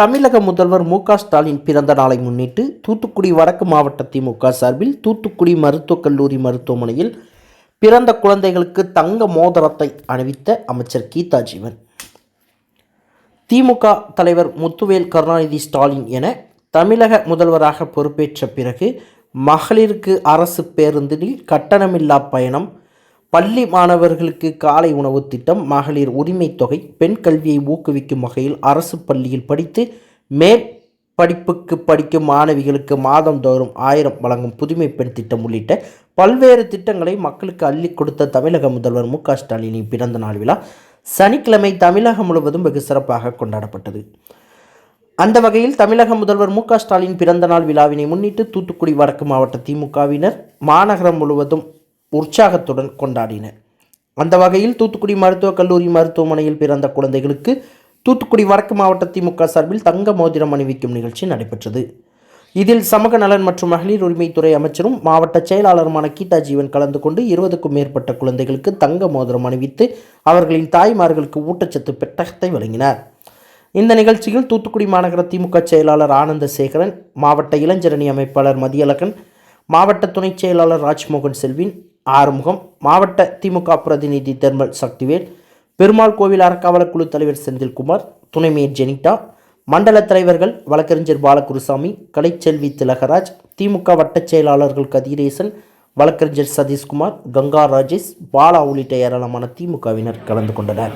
தமிழக முதல்வர் ஸ்டாலின் பிறந்த நாளை முன்னிட்டு தூத்துக்குடி வடக்கு மாவட்ட திமுக சார்பில் தூத்துக்குடி மருத்துவக் கல்லூரி மருத்துவமனையில் பிறந்த குழந்தைகளுக்கு தங்க மோதிரத்தை அணிவித்த அமைச்சர் கீதா ஜீவன். திமுக தலைவர் முத்துவேல் கருணாநிதி ஸ்டாலின் என தமிழக முதல்வராக பொறுப்பேற்ற பிறகு மகளிருக்கு அரசு பேருந்தில் கட்டணமில்லா பயணம், பள்ளி மாணவர்களுக்கு காலை உணவு திட்டம், மகளிர் உரிமை தொகை, பெண் கல்வியை ஊக்குவிக்கும் வகையில் அரசு பள்ளியில் படித்து மேல் படிப்புக்கு படிக்கும் மாணவிகளுக்கு மாதந்தோறும் 1000 வழங்கும் புதுமை பெண் திட்டம் உள்ளிட்ட பல்வேறு திட்டங்களை மக்களுக்கு அள்ளி கொடுத்த தமிழக முதல்வர் ஸ்டாலினின் பிறந்த நாள் விழா சனிக்கிழமை தமிழகம் முழுவதும் வெகு சிறப்பாக கொண்டாடப்பட்டது. அந்த வகையில் தமிழக முதல்வர் ஸ்டாலின் பிறந்த நாள் விழாவினை முன்னிட்டு தூத்துக்குடி வடக்கு மாவட்ட திமுகவினர் மாநகரம் முழுவதும் உற்சாகத்துடன் கொண்டாடினர். அந்த வகையில் தூத்துக்குடி மருத்துவக் கல்லூரி மருத்துவமனையில் பிறந்த குழந்தைகளுக்கு தூத்துக்குடி வடக்கு மாவட்ட திமுக சார்பில் தங்க மோதிரம் அணிவிக்கும் நிகழ்ச்சி நடைபெற்றது. இதில் சமூக நலன் மற்றும் மகளிர் உரிமைத்துறை அமைச்சரும் மாவட்ட செயலாளருமான கீதா ஜீவன் கலந்து கொண்டு 20க்கும் மேற்பட்ட குழந்தைகளுக்கு தங்க மோதிரம் அணிவித்து அவர்களின் தாய்மார்களுக்கு ஊட்டச்சத்து பெட்டகத்தை வழங்கினார். இந்த நிகழ்ச்சியில் தூத்துக்குடி மாநகர திமுக செயலாளர் ஆனந்தசேகரன், மாவட்ட இளைஞரணி அமைப்பாளர் மதியழகன், மாவட்ட துணைச் செயலாளர் ராஜ்மோகன் செல்வின், ஆறுமுகம், மாவட்ட திமுக பிரதிநிதி தெர்மல் சக்திவேல், பெருமாள் கோவில் அறக்காவலர் குழு தலைவர் செந்தில்குமார், துணை மேயர் ஜெனிட்டா, மண்டல தலைவர்கள் வழக்கறிஞர் பாலகுருசாமி, கலைச்செல்வி திலகராஜ், திமுக வட்டச் செயலாளர்கள் கதிரேசன், வழக்கறிஞர் சதீஷ்குமார், கங்கா ராஜேஷ், பாலா உள்ளிட்ட ஏராளமான திமுகவினர் கலந்து கொண்டனர்.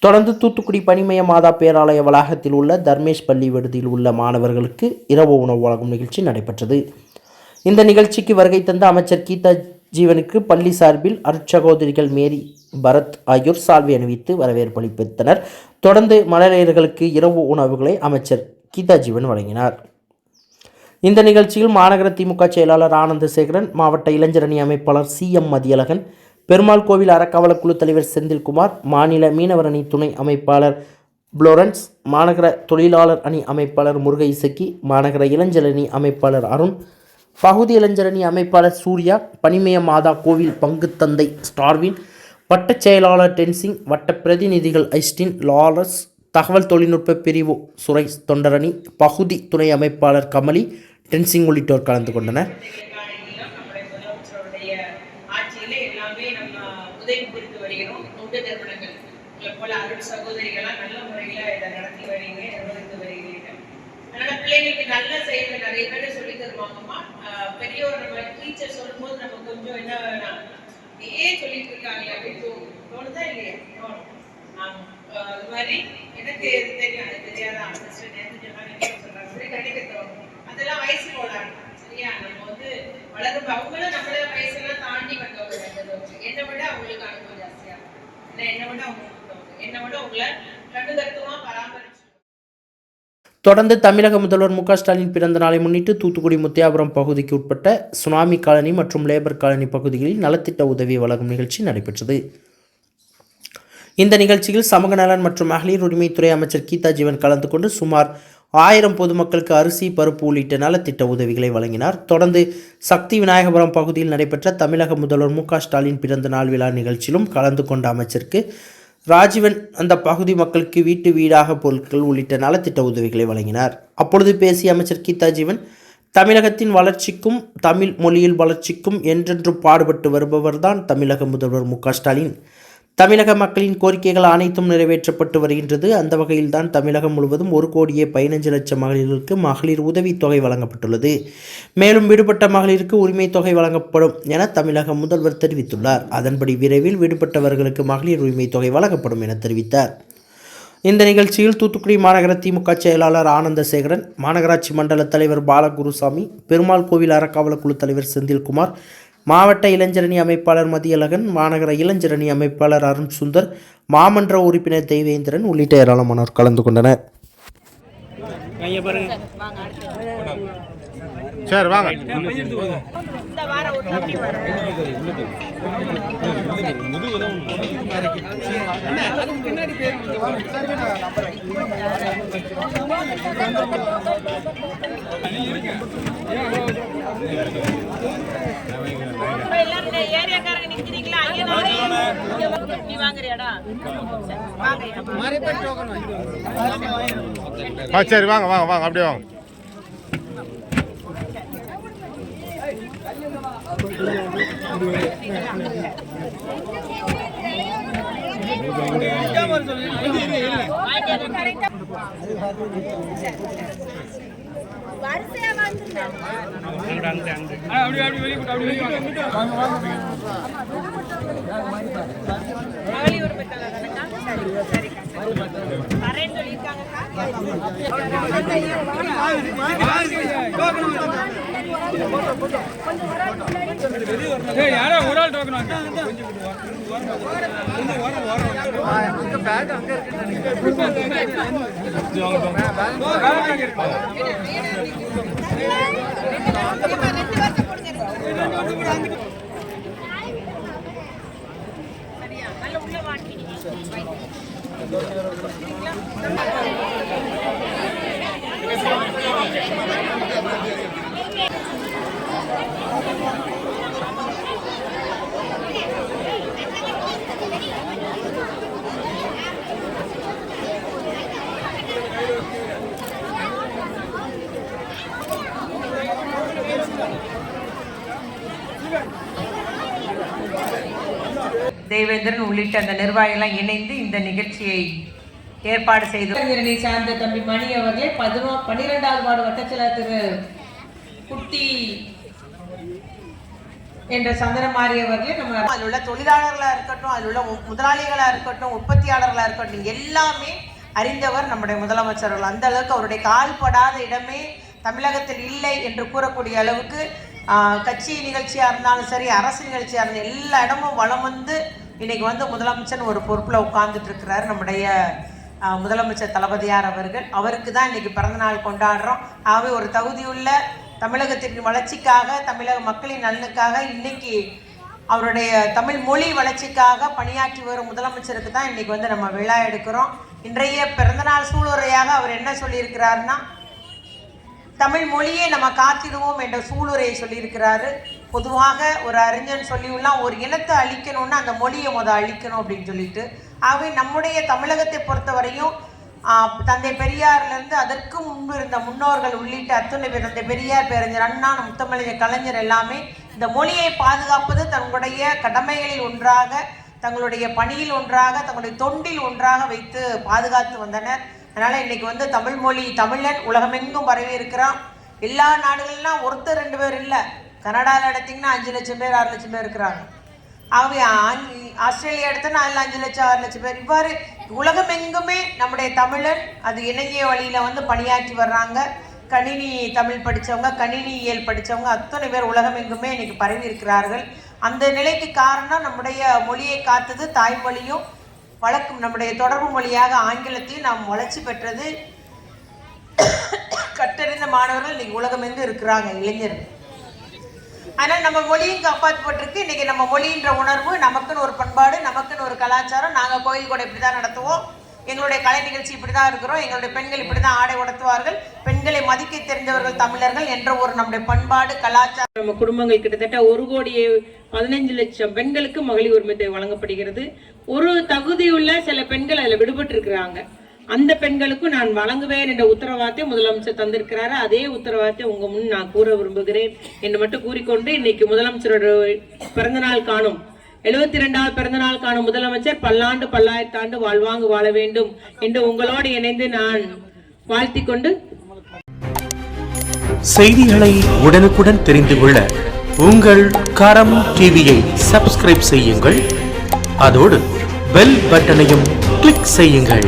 தொடர்ந்து தூத்துக்குடி பனிமய மாதா பேராலய வளாகத்தில் உள்ள தர்மேஷ் பள்ளி விடுதியில் உள்ள மாணவர்களுக்கு இரவு உணவு வழங்கும் நிகழ்ச்சி நடைபெற்றது. இந்த நிகழ்ச்சிக்கு வருகை தந்த அமைச்சர் கீதா ஜீவனுக்கு பள்ளி சார்பில் அருட்சகோதரிகள் மேரி, பரத் ஆகியோர் சால்வை அணிவித்து வரவேற்பு அளித்தனர். தொடர்ந்து மழலையர்களுக்கு இரவு உணவுகளை அமைச்சர் கீதா ஜீவன் வழங்கினார். இந்த நிகழ்ச்சியில் மாநகர திமுக செயலாளர் ஆனந்தசேகரன், மாவட்ட இளைஞரணி அமைப்பாளர் CM மதியழகன், பெருமாள் கோவில் அறக்காவலர் குழு தலைவர் செந்தில்குமார், மாநில மீனவர் அணி துணை அமைப்பாளர் புளோரன்ஸ், மாநகர தொழிலாளர் அணி அமைப்பாளர் முருக இசக்கி, மாநகர இளைஞரணி அமைப்பாளர் அருண், பகுதி இளைஞரணி அமைப்பாளர் சூர்யா, பனிமய மாதா கோவில் பங்கு தந்தை ஸ்டார்வின், வட்டச் செயலாளர் டென்சிங், வட்ட பிரதிநிதிகள் ஐஸ்டின், லாரஸ், தகவல் தொழில்நுட்ப பிரிவு சுரேஷ் தொண்டரணி, பகுதி துணை அமைப்பாளர் கமலி, டென்சிங் உள்ளிட்டோர் கலந்து கொண்டனர். பிள்ளைங்களுக்கு நல்ல செயல்கள் நிறைய பேர் சொல்லி தருவாங்கம்மா. பெரியவர் டீச்சர் சொல்லும் போது நம்ம கொஞ்சம் என்ன ஏன் சொல்லிட்டு இருக்காங்க அப்படின்னு தோணுதா இல்லையா? அது மாதிரி எனக்கு தெரியும், அது தெரியாதான் கிடைக்க தோணும். அதெல்லாம் வயசு போடாது சரியா? நம்ம வளரும் அவங்களும் நம்மள வயசெல்லாம் தாண்டி வந்தவங்க. என்னை விட அவங்களுக்கு அனுபவம் ஜாஸ்தியா, என்னை விட அவங்களுக்கு என்னை விட உங்களை கண்டு கருத்துமா பராமரிச்சு. தொடர்ந்து தமிழக முதல்வர் ஸ்டாலின் பிறந்த நாளை முன்னிட்டு தூத்துக்குடி முத்தியாபுரம் பகுதிக்கு உட்பட்ட சுனாமி காலனி மற்றும் லேபர் காலனி பகுதிகளில் நலத்திட்ட உதவி வழங்கும் நிகழ்ச்சி நடைபெற்றது. இந்த நிகழ்ச்சியில் சமூக நலன் மற்றும் மகளிர் உரிமைத்துறை அமைச்சர் கீதா ஜீவன் கலந்து கொண்டு சுமார் 1000 பொதுமக்களுக்கு அரிசி, பருப்பு உள்ளிட்ட நலத்திட்ட உதவிகளை வழங்கினார். தொடர்ந்து சக்தி விநாயகபுரம் பகுதியில் நடைபெற்ற தமிழக முதல்வர் ஸ்டாலின் பிறந்த நாள் விழா நிகழ்ச்சியிலும் கலந்து கொண்ட அமைச்சருக்கு ராஜீவன் அந்த பகுதி மக்களுக்கு வீட்டு வீடாக பொருட்கள் உள்ளிட்ட நலத்திட்ட உதவிகளை வழங்கினார். அப்பொழுது பேசிய அமைச்சர் கீதா ஜீவன், தமிழகத்தின் வளர்ச்சிக்கும் தமிழ் மொழியில் வளர்ச்சிக்கும் என்றென்றும் பாடுபட்டு வருபவர்தான் தமிழக முதல்வர் ஸ்டாலின். தமிழக மக்களின் கோரிக்கைகள் அனைத்தும் நிறைவேற்றப்பட்டு வருகின்றது. அந்த வகையில்தான் தமிழகம் முழுவதும் 1,15,00,000 மகளிருக்கு மகளிர் உதவித்தொகை வழங்கப்பட்டுள்ளது. மேலும் விடுபட்ட மகளிருக்கு உரிமை தொகை வழங்கப்படும் என தமிழக முதல்வர் தெரிவித்துள்ளார். அதன்படி விரைவில் விடுபட்டவர்களுக்கு மகளிர் உரிமை தொகை வழங்கப்படும் என தெரிவித்தார். இந்த நிகழ்ச்சியில் தூத்துக்குடி மாநகர திமுக செயலாளர் ஆனந்தசேகரன், மாநகராட்சி மண்டல தலைவர் பாலகுருசாமி, பெருமாள் கோவில் அறக்காவலர் குழு தலைவர் செந்தில்குமார், மாவட்ட இளைஞரணி அமைப்பாளர் மதியழகன், மாநகர இளைஞரணி அமைப்பாளர் அருண் சுந்தர், மாமன்ற உறுப்பினர் தெய்வேந்திரன் உள்ளிட்ட ஏராளமானோர் கலந்து கொண்டனர். சரி வாங்க. ஏரியாக்காரங்க நிக்கிறீங்களா? நீ வாங்குறியாடா? சரி வாங்க வாங்க வாங்க அப்படியே வாங்க. யாரோ ஒரு ஆள் டோக்கன் தேவேந்திரன் உள்ளிட்ட அந்த நிர்வாகிகளாம் இணைந்து இந்த நிகழ்ச்சியை ஏற்பாடு செய்து இளைஞரணி சார்ந்த தம்பி மணி அவர்களே 12வது வார்டு வட்டச்செயலர் திரு குட்டி என்ற சந்தனமாரி அவர்களே நம்ம அதில் உள்ள தொழிலாளர்களாக இருக்கட்டும், அதில் உள்ள முதலாளிகளாக இருக்கட்டும், உற்பத்தியாளர்களாக இருக்கட்டும், எல்லாமே அறிந்தவர் நம்முடைய முதலமைச்சர்கள். அந்த அளவுக்கு அவருடைய கால்படாத இடமே தமிழகத்தில் இல்லை என்று கூறக்கூடிய அளவுக்கு கட்சி நிகழ்ச்சியாக இருந்தாலும் சரி, அரசு நிகழ்ச்சியாக இருந்தாலும் எல்லா இடமும் வளம் வந்து இன்னைக்கு வந்து முதலமைச்சர் ஒரு பொறுப்பில் உட்கார்ந்துட்டு இருக்கிறார் நம்முடைய முதலமைச்சர் தளபதியார் அவர்கள். அவருக்கு தான் இன்னைக்கு பிறந்தநாள் கொண்டாடுறோம். ஆகவே ஒரு தகுதியுள்ள தமிழகத்தின் வளர்ச்சிக்காக, தமிழக மக்களின் நலனுக்காக, இன்னைக்கு அவருடைய தமிழ் மொழி வளர்ச்சிக்காக பணியாற்றி வரும் முதலமைச்சருக்கு தான் இன்னைக்கு வந்து நம்ம விழா எடுக்கிறோம். இன்றைய பிறந்தநாள் சூளுரையாக அவர் என்ன சொல்லியிருக்கிறாருன்னா, தமிழ் மொழியை நம்ம காத்திடுவோம் என்ற சூளுரையை சொல்லியிருக்கிறாரு. பொதுவாக ஒரு அறிஞன் சொல்லியுள்ளான், ஒரு இனத்தை அழிக்கணும்னா அந்த மொழியை அழிக்கணும் அப்படின்னு சொல்லிட்டு. ஆகவே நம்முடைய தமிழகத்தை பொறுத்தவரையும் தந்தை பெரியாரிலிருந்து அதற்கு முன்பு இருந்த முன்னோர்கள் உள்ளிட்ட அத்துணை பேர், தந்தை பெரியார், பேரறிஞர் அண்ணா, முத்தமிழர் கலைஞர் எல்லாமே இந்த மொழியை பாதுகாப்பது தங்களுடைய கடமைகளில் ஒன்றாக, தங்களுடைய பணியில் ஒன்றாக, தங்களுடைய தொண்டில் ஒன்றாக வைத்து பாதுகாத்து வந்தனர். அதனால் இன்றைக்கி வந்து தமிழ் மொழி தமிழன் உலகமெங்கும் பரவி இருக்கிறான். எல்லா நாடுகள்லாம் ஒருத்தர் 2 பேர் இல்லை. கனடாவில் எடுத்திங்கன்னா 5 லட்சம் பேர் 6 லட்சம் பேர் இருக்கிறாங்க. ஆகவே ஆஸ்திரேலியா எடுத்தோன்னா அதில் 5 லட்சம் 6 லட்சம் பேர். இவ்வாறு உலகமெங்குமே நம்முடைய தமிழன் அது இணைய வழியில் வந்து பணியாற்றி வர்றாங்க. கணினி தமிழ் படித்தவங்க, கணினியியல் படித்தவங்க அத்தனை பேர் உலகமெங்குமே இன்றைக்கி பரவி இருக்கிறார்கள். அந்த நிலைக்கு காரணம் நம்முடைய மொழியை காத்தது தாய்மொழியும் வழக்கும் நம்முடைய தொடர்பு மொழியாக ஆங்கிலத்தையும் நாம் வளர்ச்சி பெற்றது. கற்றறிந்த மாணவர்கள் இன்னைக்கு உலகமெங்கு இருக்கிறாங்க, இளைஞர்கள். ஆனால் நம்ம மொழியும் காப்பாற்றப்பட்டிருக்கு. இன்னைக்கு நம்ம மொழின்ற உணர்வு, நமக்குன்னு ஒரு பண்பாடு, நமக்குன்னு ஒரு கலாச்சாரம். நாங்கள் கோயில் கூட இப்படி தான் நடத்துவோம், எங்களுடைய கலை நிகழ்ச்சி இப்படி தான் இருக்கிறோம், எங்களுடைய பெண்கள் இப்படி தான் ஆடை உடுத்துவார்கள், பெண்களை மதிக்க தெரிந்தவர்கள் தமிழர்கள் என்ற ஒரு நம்முடைய பண்பாடு கலாச்சாரம். நம்ம குடும்பங்கள் கிட்டத்தட்ட 1,15,00,000 பெண்களுக்கு மகளிர் உரிமை தொகை வழங்கப்படுகிறது. ஒரு தகுதியுள்ள சில பெண்கள் அதில் விடுபட்டு இருக்கிறாங்க. அந்த பெண்களுக்கும் நான் வழங்குவேன் என்ற உத்தரவாதத்தை முதலமைச்சர் தந்திருக்கிறாரு. அதே உத்தரவாதத்தை உங்க முன் நான் கூற விரும்புகிறேன் என்று மட்டும் கூறிக்கொண்டு, இன்னைக்கு முதலமைச்சரோட பிறந்தநாள் காணும் 72வது பிறந்த நாள் காணும் முதலமைச்சர் பல்லாண்டு பல்லாயிரத்தாண்டு வாழ்வாங்கு வாழ வேண்டும் என்று உங்களோடு இணைந்து நான் வாழ்த்திக் கொண்டு செய்திகளை உடனுக்குடன் தெரிந்து கொள்ள உங்கள் கரம் டிவியை சப்ஸ்கிரைப் செய்யுங்கள். அதோடு பெல் பட்டனையும் கிளிக் செய்யுங்கள்.